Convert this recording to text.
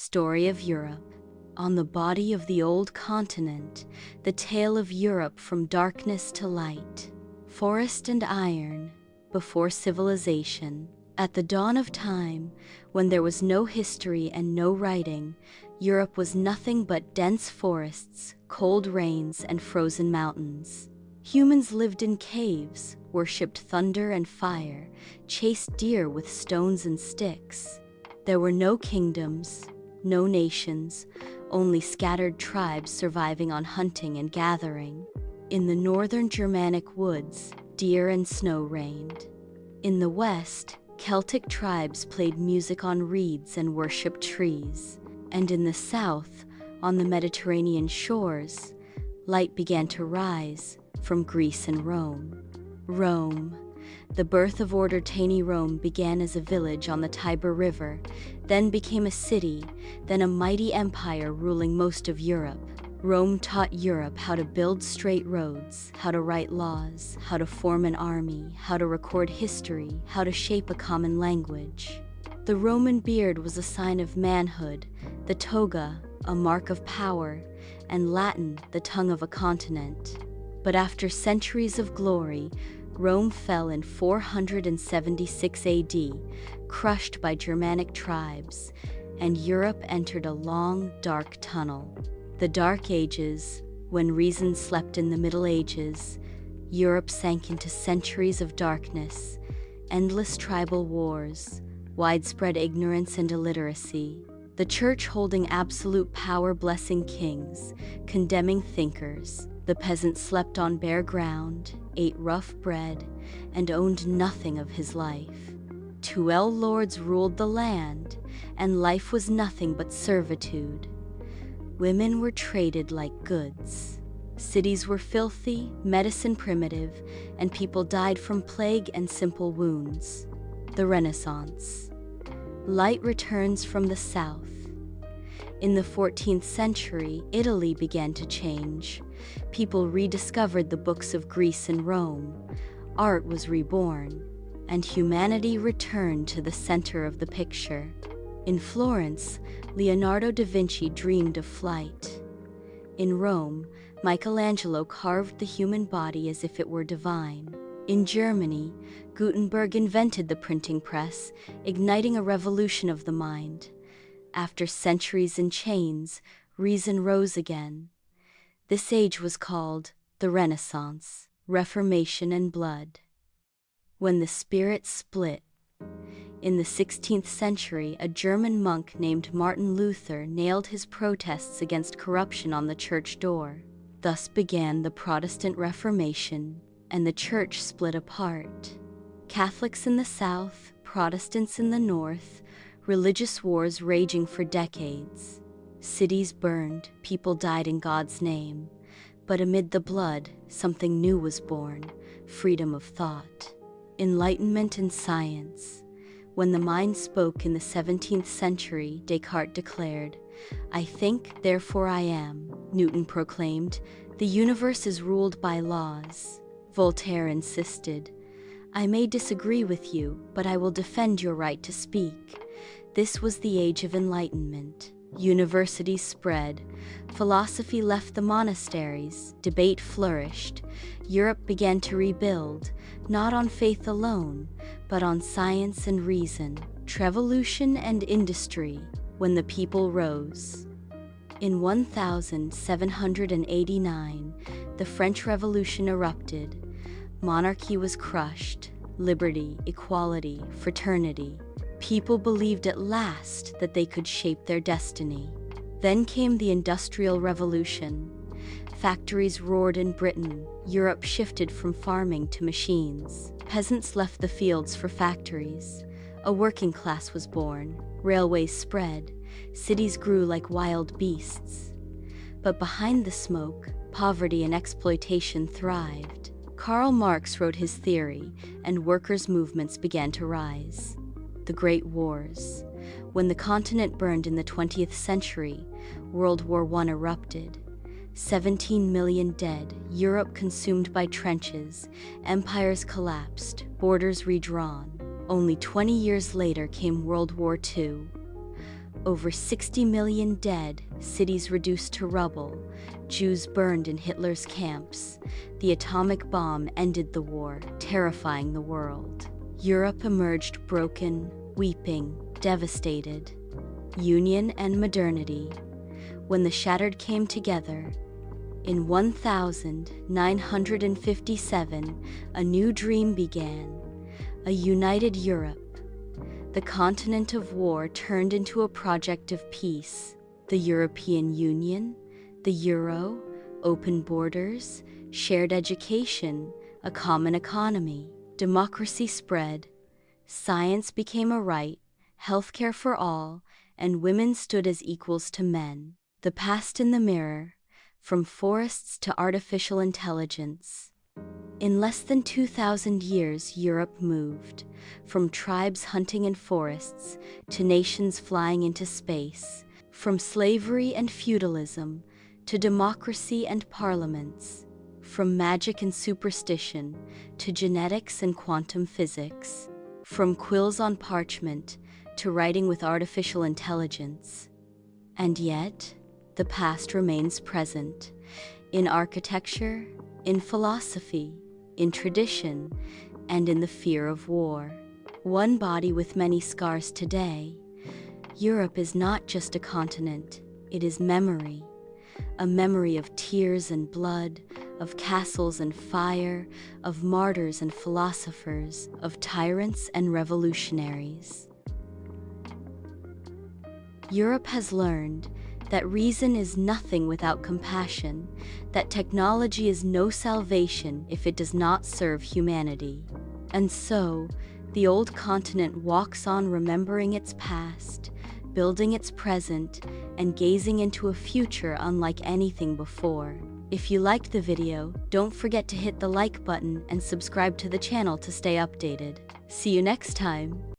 Story of Europe. On the body of the old continent, the tale of Europe from darkness to light. Forest and iron, before civilization. At the dawn of time, when there was no history and no writing, Europe was nothing but dense forests, cold rains, and frozen mountains. Humans lived in caves, worshipped thunder and fire, chased deer with stones and sticks. There were no kingdoms, no nations, only scattered tribes surviving on hunting and gathering. In the northern Germanic woods, deer and snow reigned. In the west, Celtic tribes played music on reeds and worshipped trees. And in the south, on the Mediterranean shores, light began to rise from Greece and Rome. Rome. The birth of order. Tiny Rome began as a village on the Tiber River, then became a city, then a mighty empire ruling most of Europe. Rome taught Europe how to build straight roads, how to write laws, how to form an army, how to record history, how to shape a common language. The Roman beard was a sign of manhood, the toga, a mark of power, and Latin, the tongue of a continent. But after centuries of glory, Rome fell in 476 AD, crushed by Germanic tribes, and Europe entered a long, dark tunnel. The Dark Ages, when reason slept in the Middle Ages, Europe sank into centuries of darkness, endless tribal wars, widespread ignorance and illiteracy, the church holding absolute power, blessing kings, condemning thinkers. The peasant slept on bare ground, ate rough bread, and owned nothing of his life. 12 lords ruled the land, and life was nothing but servitude. Women were traded like goods. Cities were filthy, medicine primitive, and people died from plague and simple wounds. The Renaissance. Light returns from the south. In the 14th century, Italy began to change. People rediscovered the books of Greece and Rome. Art was reborn, and humanity returned to the center of the picture. In Florence, Leonardo da Vinci dreamed of flight. In Rome, Michelangelo carved the human body as if it were divine. In Germany, Gutenberg invented the printing press, igniting a revolution of the mind. After centuries in chains, reason rose again. This age was called the Renaissance, Reformation and blood. When the spirit split. In the 16th century, a German monk named Martin Luther nailed his protests against corruption on the church door. Thus began the Protestant Reformation, and the church split apart. Catholics in the south, Protestants in the north, religious wars raging for decades. Cities burned, people died in God's name. But amid the blood, something new was born, freedom of thought. Enlightenment in science. When the mind spoke in the 17th century, Descartes declared, "I think, therefore I am." Newton proclaimed, "The universe is ruled by laws." Voltaire insisted, "I may disagree with you, but I will defend your right to speak." This was the age of enlightenment. Universities spread, philosophy left the monasteries, debate flourished, Europe began to rebuild, not on faith alone, but on science and reason, revolution and industry, when the people rose. In 1789, the French Revolution erupted. Monarchy was crushed, liberty, equality, fraternity. People believed at last that they could shape their destiny. Then came the Industrial Revolution. Factories roared in Britain. Europe shifted from farming to machines. Peasants left the fields for factories. A working class was born. Railways spread. Cities grew like wild beasts. But behind the smoke, poverty and exploitation thrived. Karl Marx wrote his theory, and workers' movements began to rise. The Great Wars. When the continent burned in the 20th century, World War I erupted. 17 million dead, Europe consumed by trenches, empires collapsed, borders redrawn. Only 20 years later came World War II. Over 60 million dead, cities reduced to rubble, Jews burned in Hitler's camps. The atomic bomb ended the war, terrifying the world. Europe emerged broken, weeping, devastated. Union and modernity. When the shattered came together, in 1957, a new dream began, a united Europe. The continent of war turned into a project of peace. The European Union, the Euro, open borders, shared education, a common economy. Democracy spread. Science became a right, healthcare for all, and women stood as equals to men. The past in the mirror, from forests to artificial intelligence. In less than 2,000 years, Europe moved, from tribes hunting in forests to nations flying into space, from slavery and feudalism to democracy and parliaments, from magic and superstition to genetics and quantum physics, from quills on parchment to writing with artificial intelligence. And yet, the past remains present, in architecture, in philosophy, in tradition, and in the fear of war. One body with many scars today. Europe is not just a continent, it is memory. A memory of tears and blood, of castles and fire, of martyrs and philosophers, of tyrants and revolutionaries. Europe has learned that reason is nothing without compassion, that technology is no salvation if it does not serve humanity. And so, the old continent walks on, remembering its past, building its present, and gazing into a future unlike anything before. If you liked the video, don't forget to hit the like button and subscribe to the channel to stay updated. See you next time!